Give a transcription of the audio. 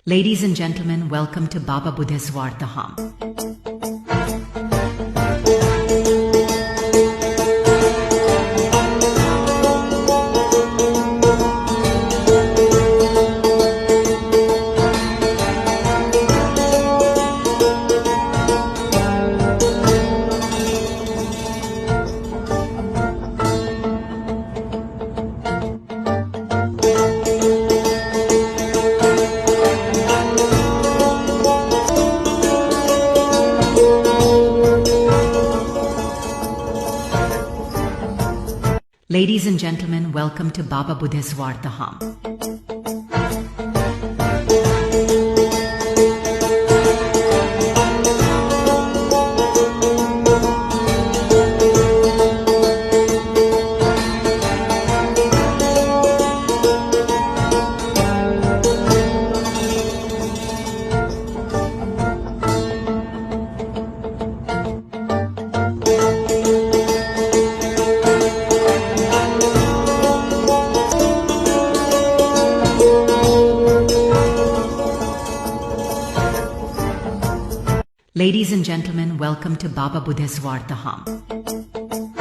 Ladies and gentlemen, welcome to Baba Buddheswarthaham. Ladies and gentlemen, welcome to Baba Buddheswarthaham. Ladies and gentlemen, welcome to Baba Buddheswarthaham.